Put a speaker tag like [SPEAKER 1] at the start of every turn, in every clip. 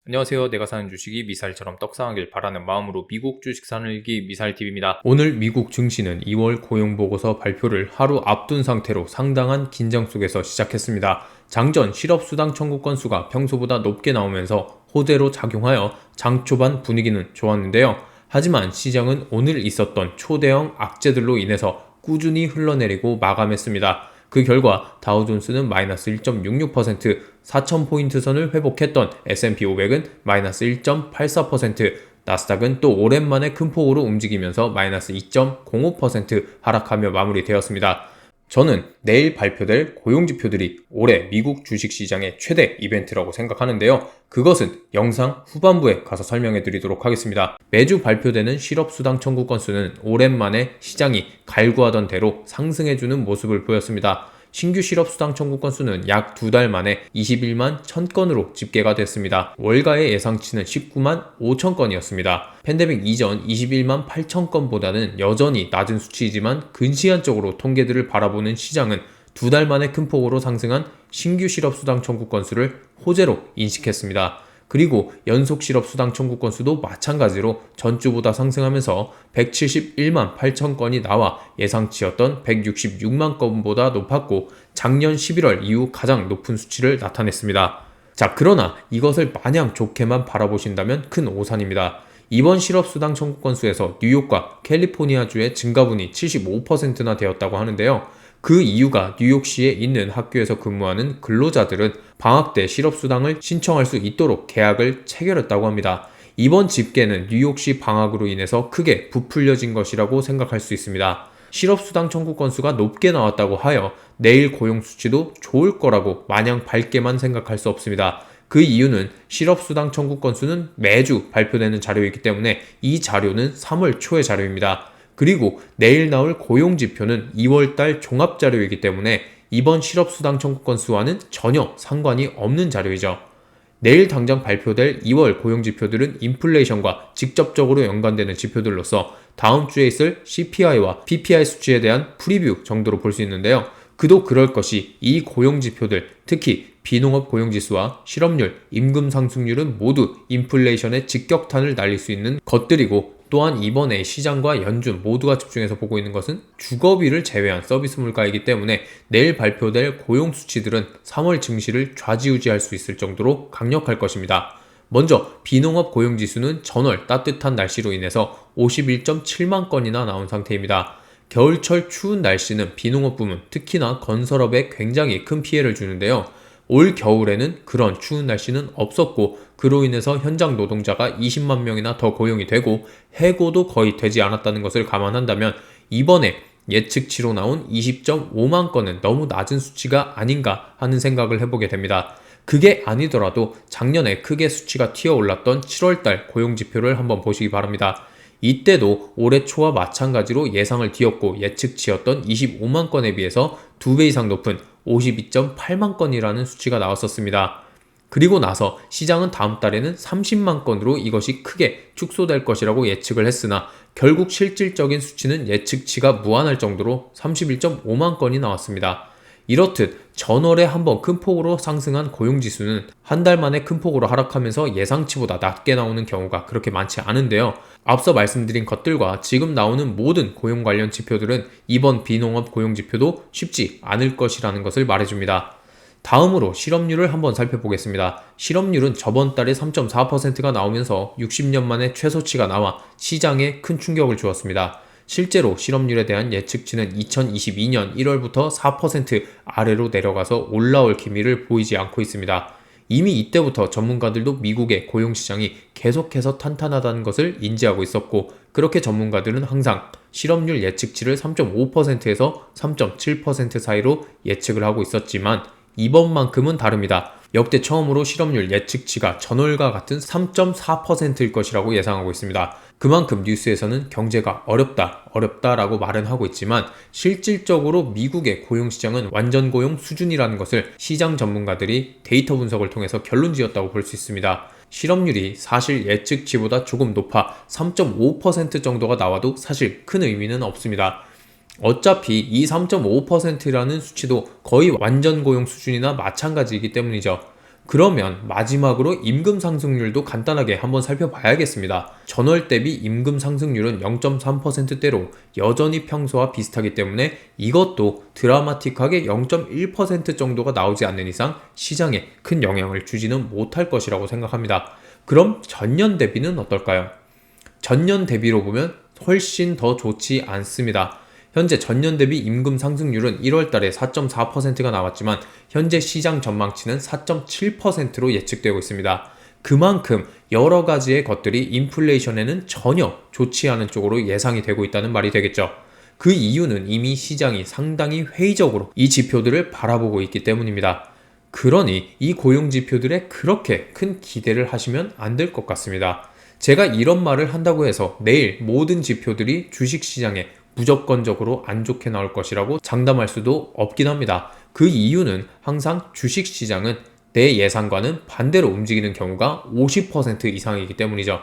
[SPEAKER 1] 안녕하세요. 내가 사는 주식이 미사일처럼 떡상하길 바라는 마음으로 미국 주식 사는 일기 미사일TV입니다. 오늘 미국 증시는 2월 고용보고서 발표를 하루 앞둔 상태로 상당한 긴장 속에서 시작했습니다. 장전 실업수당 청구 건수가 평소보다 높게 나오면서 호재로 작용하여 장 초반 분위기는 좋았는데요. 하지만 시장은 오늘 있었던 초대형 악재들로 인해서 꾸준히 흘러내리고 마감했습니다. 그 결과 다우존스는 마이너스 1.66%, 4,000포인트 선을 회복했던 S&P 500은 마이너스 1.84%, 나스닥은 또 오랜만에 큰 폭으로 움직이면서 마이너스 2.05% 하락하며 마무리되었습니다. 저는 내일 발표될 고용지표들이 올해 미국 주식시장의 최대 이벤트라고 생각하는데요. 그것은 영상 후반부에 가서 설명해 드리도록 하겠습니다. 매주 발표되는 실업수당 청구 건수는 오랜만에 시장이 갈구하던 대로 상승해주는 모습을 보였습니다. 신규 실업수당 청구 건수는 약 2달 만에 21만 1000건으로 집계가 됐습니다. 월가의 예상치는 19만 5000건이었습니다. 팬데믹 이전 21만 8000건보다는 여전히 낮은 수치이지만 근시안적으로 통계들을 바라보는 시장은 2달 만에 큰 폭으로 상승한 신규 실업수당 청구 건수를 호재로 인식했습니다. 그리고 연속 실업수당 청구 건수도 마찬가지로 전주보다 상승하면서 171만 8천 건이 나와 예상치였던 166만 건보다 높았고 작년 11월 이후 가장 높은 수치를 나타냈습니다. 자, 그러나 이것을 마냥 좋게만 바라보신다면 큰 오산입니다. 이번 실업수당 청구 건수에서 뉴욕과 캘리포니아주의 증가분이 75%나 되었다고 하는데요. 그 이유가 뉴욕시에 있는 학교에서 근무하는 근로자들은 방학 때 실업수당을 신청할 수 있도록 계약을 체결했다고 합니다. 이번 집계는 뉴욕시 방학으로 인해서 크게 부풀려진 것이라고 생각할 수 있습니다. 실업수당 청구 건수가 높게 나왔다고 하여 내일 고용 수치도 좋을 거라고 마냥 밝게만 생각할 수 없습니다. 그 이유는 실업수당 청구 건수는 매주 발표되는 자료이기 때문에 이 자료는 3월 초의 자료입니다. 그리고 내일 나올 고용지표는 2월달 종합자료이기 때문에 이번 실업수당 청구 건수와는 전혀 상관이 없는 자료이죠. 내일 당장 발표될 2월 고용지표들은 인플레이션과 직접적으로 연관되는 지표들로서 다음 주에 있을 CPI와 PPI 수치에 대한 프리뷰 정도로 볼 수 있는데요. 그도 그럴 것이 이 고용지표들, 특히 비농업 고용지수와 실업률, 임금 상승률은 모두 인플레이션의 직격탄을 날릴 수 있는 것들이고, 또한 이번에 시장과 연준 모두가 집중해서 보고 있는 것은 주거비를 제외한 서비스 물가이기 때문에 내일 발표될 고용 수치들은 3월 증시를 좌지우지할 수 있을 정도로 강력할 것입니다. 먼저 비농업 고용지수는 전월 따뜻한 날씨로 인해서 51.7만 건이나 나온 상태입니다. 겨울철 추운 날씨는 비농업 부문, 특히나 건설업에 굉장히 큰 피해를 주는데요. 올 겨울에는 그런 추운 날씨는 없었고 그로 인해서 현장 노동자가 20만 명이나 더 고용이 되고 해고도 거의 되지 않았다는 것을 감안한다면 이번에 예측치로 나온 20.5만 건은 너무 낮은 수치가 아닌가 하는 생각을 해보게 됩니다. 그게 아니더라도 작년에 크게 수치가 튀어올랐던 7월달 고용지표를 한번 보시기 바랍니다. 이때도 올해 초와 마찬가지로 예상을 뒤엎고 예측치였던 25만 건에 비해서 2배 이상 높은 52.8만 건이라는 수치가 나왔었습니다. 그리고 나서 시장은 다음 달에는 30만 건으로 이것이 크게 축소될 것이라고 예측을 했으나 결국 실질적인 수치는 예측치가 무한할 정도로 31.5만 건이 나왔습니다. 이렇듯 전월에 한번 큰 폭으로 상승한 고용지수는 한 달 만에 큰 폭으로 하락하면서 예상치보다 낮게 나오는 경우가 그렇게 많지 않은데요. 앞서 말씀드린 것들과 지금 나오는 모든 고용 관련 지표들은 이번 비농업 고용지표도 쉽지 않을 것이라는 것을 말해줍니다. 다음으로 실업률을 한번 살펴보겠습니다. 실업률은 저번 달에 3.4%가 나오면서 60년 만에 최소치가 나와 시장에 큰 충격을 주었습니다. 실제로 실업률에 대한 예측치는 2022년 1월부터 4% 아래로 내려가서 올라올 기미를 보이지 않고 있습니다. 이미 이때부터 전문가들도 미국의 고용시장이 계속해서 탄탄하다는 것을 인지하고 있었고, 그렇게 전문가들은 항상 실업률 예측치를 3.5%에서 3.7% 사이로 예측을 하고 있었지만 이번만큼은 다릅니다. 역대 처음으로 실업률 예측치가 전월과 같은 3.4%일 것이라고 예상하고 있습니다. 그만큼 뉴스에서는 경제가 어렵다라고 말은 하고 있지만 실질적으로 미국의 고용시장은 완전 고용 수준이라는 것을 시장 전문가들이 데이터 분석을 통해서 결론 지었다고 볼 수 있습니다. 실업률이 사실 예측치보다 조금 높아 3.5% 정도가 나와도 사실 큰 의미는 없습니다. 어차피 이 3.5%라는 수치도 거의 완전 고용 수준이나 마찬가지이기 때문이죠. 그러면 마지막으로 임금 상승률도 간단하게 한번 살펴봐야겠습니다. 전월 대비 임금 상승률은 0.3%대로 여전히 평소와 비슷하기 때문에 이것도 드라마틱하게 0.1% 정도가 나오지 않는 이상 시장에 큰 영향을 주지는 못할 것이라고 생각합니다. 그럼 전년 대비는 어떨까요? 전년 대비로 보면 훨씬 더 좋지 않습니다. 현재 전년 대비 임금 상승률은 1월 달에 4.4%가 나왔지만 현재 시장 전망치는 4.7%로 예측되고 있습니다. 그만큼 여러 가지의 것들이 인플레이션에는 전혀 좋지 않은 쪽으로 예상이 되고 있다는 말이 되겠죠. 그 이유는 이미 시장이 상당히 회의적으로 이 지표들을 바라보고 있기 때문입니다. 그러니 이 고용 지표들에 그렇게 큰 기대를 하시면 안 될 것 같습니다. 제가 이런 말을 한다고 해서 내일 모든 지표들이 주식시장에 무조건적으로 안 좋게 나올 것이라고 장담할 수도 없긴 합니다. 그 이유는 항상 주식시장은 내 예상과는 반대로 움직이는 경우가 50% 이상이기 때문이죠.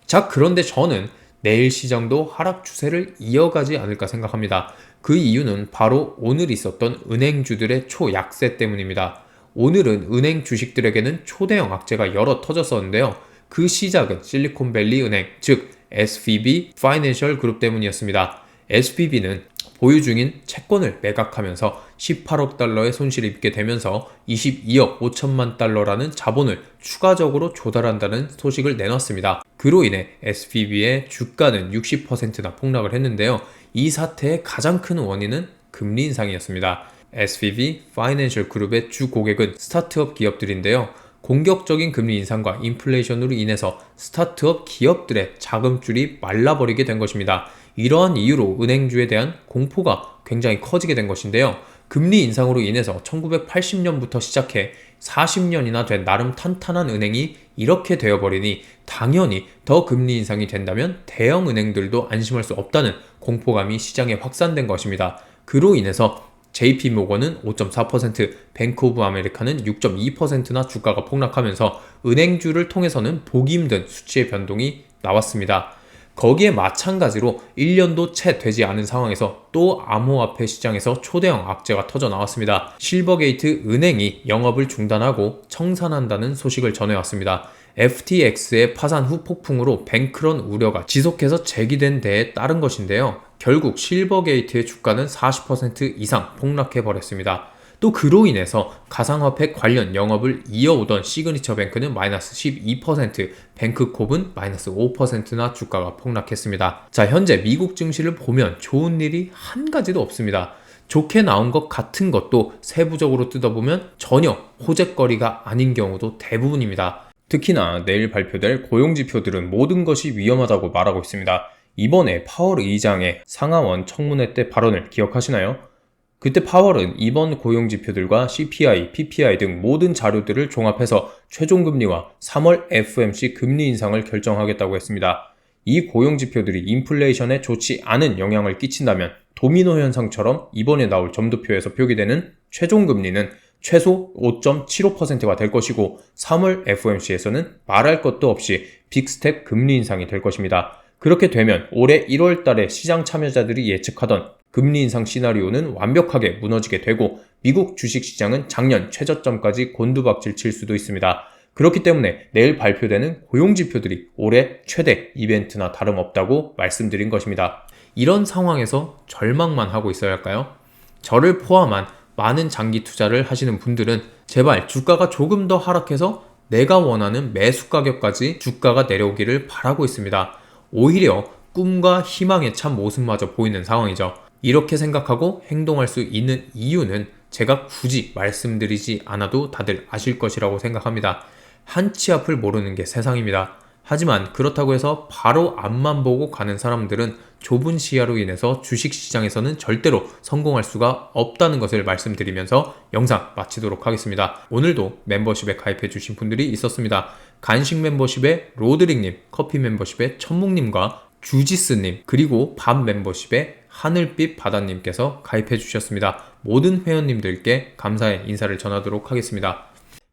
[SPEAKER 1] 자, 그런데 저는 내일 시장도 하락 추세를 이어가지 않을까 생각합니다. 그 이유는 바로 오늘 있었던 은행주들의 초약세 때문입니다. 오늘은 은행 주식들에게는 초대형 악재가 여러 터졌었는데요. 그 시작은 실리콘밸리 은행, 즉 SVB 파이낸셜 그룹 때문이었습니다. SVB는 보유 중인 채권을 매각하면서 18억 달러의 손실을 입게 되면서 22억 5천만 달러라는 자본을 추가적으로 조달한다는 소식을 내놨습니다. 그로 인해 SVB의 주가는 60%나 폭락을 했는데요. 이 사태의 가장 큰 원인은 금리 인상이었습니다. SVB 파이낸셜 그룹의 주 고객은 스타트업 기업들인데요. 공격적인 금리 인상과 인플레이션으로 인해서 스타트업 기업들의 자금줄이 말라버리게 된 것입니다. 이러한 이유로 은행주에 대한 공포가 굉장히 커지게 된 것인데요. 금리 인상으로 인해서 1980년부터 시작해 40년이나 된 나름 탄탄한 은행이 이렇게 되어버리니 당연히 더 금리 인상이 된다면 대형 은행들도 안심할 수 없다는 공포감이 시장에 확산된 것입니다. 그로 인해서 JP모건은 5.4%, 뱅크 오브 아메리카는 6.2%나 주가가 폭락하면서 은행주를 통해서는 보기 힘든 수치의 변동이 나왔습니다. 거기에 마찬가지로 1년도 채 되지 않은 상황에서 또 암호화폐 시장에서 초대형 악재가 터져 나왔습니다. 실버게이트 은행이 영업을 중단하고 청산한다는 소식을 전해왔습니다. FTX의 파산 후 폭풍으로 뱅크런 우려가 지속해서 제기된 데에 따른 것인데요. 결국 실버게이트의 주가는 40% 이상 폭락해버렸습니다. 또 그로 인해서 가상화폐 관련 영업을 이어오던 시그니처 뱅크는 마이너스 12%, 뱅크콥은 마이너스 5%나 주가가 폭락했습니다. 자, 현재 미국 증시를 보면 좋은 일이 한 가지도 없습니다. 좋게 나온 것 같은 것도 세부적으로 뜯어보면 전혀 호재거리가 아닌 경우도 대부분입니다. 특히나 내일 발표될 고용지표들은 모든 것이 위험하다고 말하고 있습니다. 이번에 파월 의장의 상하원 청문회 때 발언을 기억하시나요? 그때 파월은 이번 고용지표들과 CPI, PPI 등 모든 자료들을 종합해서 최종금리와 3월 FOMC 금리 인상을 결정하겠다고 했습니다. 이 고용지표들이 인플레이션에 좋지 않은 영향을 끼친다면 도미노 현상처럼 이번에 나올 점도표에서 표기되는 최종금리는 최소 5.75%가 될 것이고 3월 FOMC에서는 말할 것도 없이 빅스텝 금리 인상이 될 것입니다. 그렇게 되면 올해 1월 달에 시장 참여자들이 예측하던 금리 인상 시나리오는 완벽하게 무너지게 되고 미국 주식시장은 작년 최저점까지 곤두박질 칠 수도 있습니다. 그렇기 때문에 내일 발표되는 고용지표들이 올해 최대 이벤트나 다름없다고 말씀드린 것입니다. 이런 상황에서 절망만 하고 있어야 할까요? 저를 포함한 많은 장기 투자를 하시는 분들은 제발 주가가 조금 더 하락해서 내가 원하는 매수 가격까지 주가가 내려오기를 바라고 있습니다. 오히려 꿈과 희망에 찬 모습마저 보이는 상황이죠. 이렇게 생각하고 행동할 수 있는 이유는 제가 굳이 말씀드리지 않아도 다들 아실 것이라고 생각합니다. 한치 앞을 모르는 게 세상입니다. 하지만 그렇다고 해서 바로 앞만 보고 가는 사람들은 좁은 시야로 인해서 주식시장에서는 절대로 성공할 수가 없다는 것을 말씀드리면서 영상 마치도록 하겠습니다. 오늘도 멤버십에 가입해 주신 분들이 있었습니다. 간식 멤버십의 로드릭님, 커피 멤버십의 천묵님과 주지스님, 그리고 밥 멤버십의 하늘빛 바다님께서 가입해 주셨습니다. 모든 회원님들께 감사의 인사를 전하도록 하겠습니다.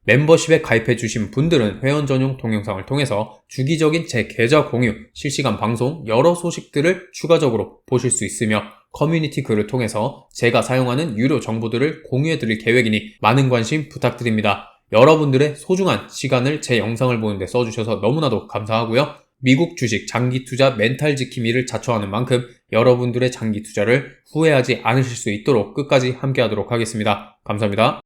[SPEAKER 1] 멤버십에 가입해 주신 분들은 회원 전용 동영상을 통해서 주기적인 제 계좌 공유, 실시간 방송, 여러 소식들을 추가적으로 보실 수 있으며 커뮤니티 글을 통해서 제가 사용하는 유료 정보들을 공유해 드릴 계획이니 많은 관심 부탁드립니다. 여러분들의 소중한 시간을 제 영상을 보는데 써주셔서 너무나도 감사하고요. 미국 주식 장기 투자 멘탈 지킴이를 자처하는 만큼 여러분들의 장기 투자를 후회하지 않으실 수 있도록 끝까지 함께 하도록 하겠습니다. 감사합니다.